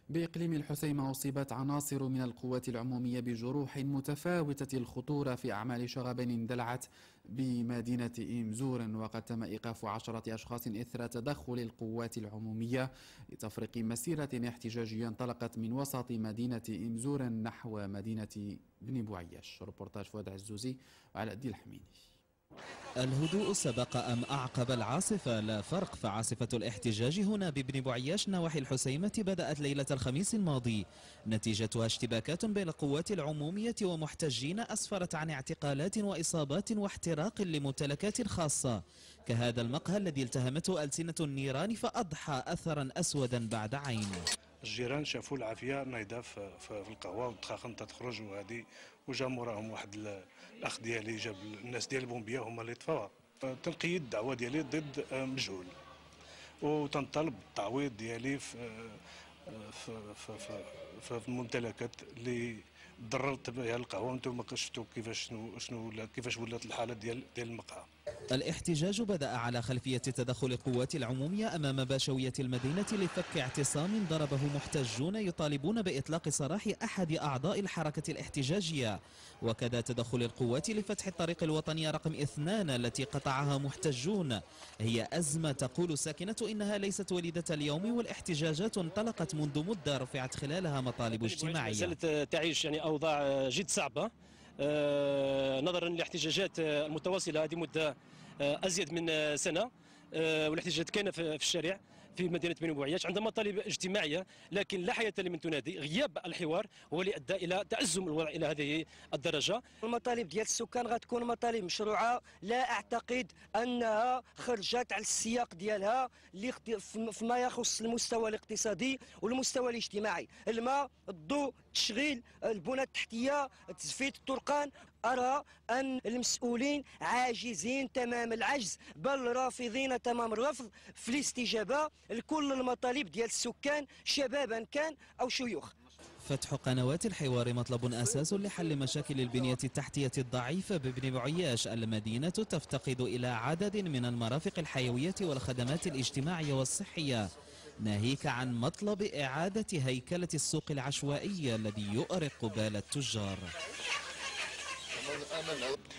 بإقليم الحسيمة أصيبت عناصر من القوات العمومية بجروح متفاوتة الخطورة في أعمال شغب اندلعت بمدينة إمزور، وقد تم إيقاف 10 أشخاص إثر تدخل القوات العمومية لتفريق مسيرة احتجاجية انطلقت من وسط مدينة إمزور نحو مدينة بني بوعياش. ريبورتاج فؤاد عزوزي وعلى الدين الحميني. الهدوء سبق أم أعقب العاصفة؟ لا فرق، فعاصفة الاحتجاج هنا ببني بوعياش نواحي الحسيمة بدأت ليلة الخميس الماضي، نتيجتها اشتباكات بين القوات العمومية ومحتجين أسفرت عن اعتقالات وإصابات واحتراق لممتلكات خاصة، كهذا المقهى الذي التهمته ألسنة النيران فأضحى أثرا أسودا بعد عين. الجيران شافوا العافيه نايضه في القهوه ودخاخن تخرج وهذه، وجا موراهم واحد الاخ ديالي جاب الناس ديال البومبيه هما اللي طفاوها. تنقيد الدعوه ديالي ضد مجهول، وتنطلب التعويض ديالي في الممتلكات اللي ضررت بها القهوه. وانتم شفتوا كيفاش ولات الحاله ديال المقهى. الاحتجاج بدأ على خلفية تدخل القوات العمومية أمام باشوية المدينة لفك اعتصام ضربه محتجون يطالبون بإطلاق سراح أحد أعضاء الحركة الاحتجاجية، وكذا تدخل القوات لفتح الطريق الوطنية رقم 2 التي قطعها محتجون. هي أزمة تقول ساكنة إنها ليست وليدة اليوم، والاحتجاجات انطلقت منذ مدة رفعت خلالها مطالب اجتماعية. زالت تعيش أوضاع جد صعبة نظرا للاحتجاجات المتواصلة هذه مدة أزيد من سنة، والاحتجاجات كاينة في الشارع في مدينة بني بوعياش عندها مطالب اجتماعية، لكن لا حياة لمن تنادي. غياب الحوار هو اللي أدى إلى تعزم الوضع إلى هذه الدرجة. المطالب ديال السكان غتكون مطالب مشروعة، لا أعتقد أنها خرجت على السياق ديالها فيما يخص المستوى الاقتصادي والمستوى الاجتماعي. الماء، الضوء، التشغيل، البنى التحتية، تزفيت الطرقان. أرى أن المسؤولين عاجزين تمام العجز، بل رافضين تمام الرفض في الاستجابة لكل المطالب ديال السكان شبابا كان أو شيوخ. فتح قنوات الحوار مطلب أساس لحل مشاكل البنية التحتية الضعيفة ببني بوعياش. المدينة تفتقد إلى عدد من المرافق الحيوية والخدمات الاجتماعية والصحية، ناهيك عن مطلب إعادة هيكلة السوق العشوائي الذي يؤرق بال التجار.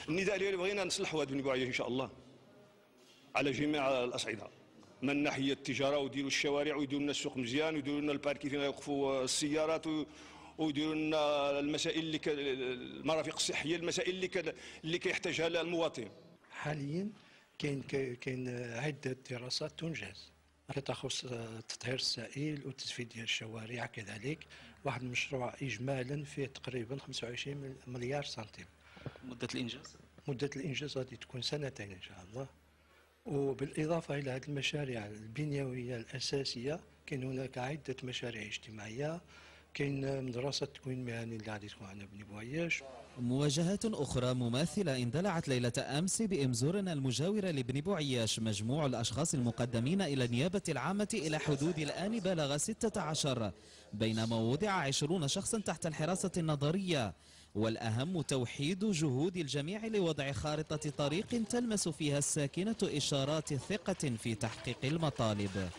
النداء اللي بغينا نصلحوا هذا بني بوعياش ان شاء الله على جميع الاصعده، من ناحيه التجاره ويديروا الشوارع ويديروا لنا السوق مزيان ويديروا لنا الباركي فين يوقفوا السيارات ويديروا لنا المسائل المرافق الصحيه، المسائل اللي كيحتاجها المواطن. حاليا كاين عده دراسات تنجز كتخص تطهير السائل وتزفيت ديال الشوارع، كذلك واحد المشروع اجمالا فيه تقريبا 25 مليار سنتيم. مدة الإنجاز غادي تكون 2 سنين إن شاء الله. وبالإضافة إلى هذه المشاريع البنيوية الأساسية كاين هناك عدة مشاريع اجتماعية، كاين مدرسة تكوين مهني اللي غادي تكون عندنا بني بوعياش. مواجهات أخرى مماثلة اندلعت ليلة أمس بإمزور المجاورة لبني بوعياش. مجموع الأشخاص المقدمين إلى النيابة العامة إلى حدود الآن بلغ 16، بينما وضع 20 شخصا تحت الحراسة النظرية. والأهم توحيد جهود الجميع لوضع خارطة طريق تلمس فيها الساكنة إشارات ثقة في تحقيق المطالب.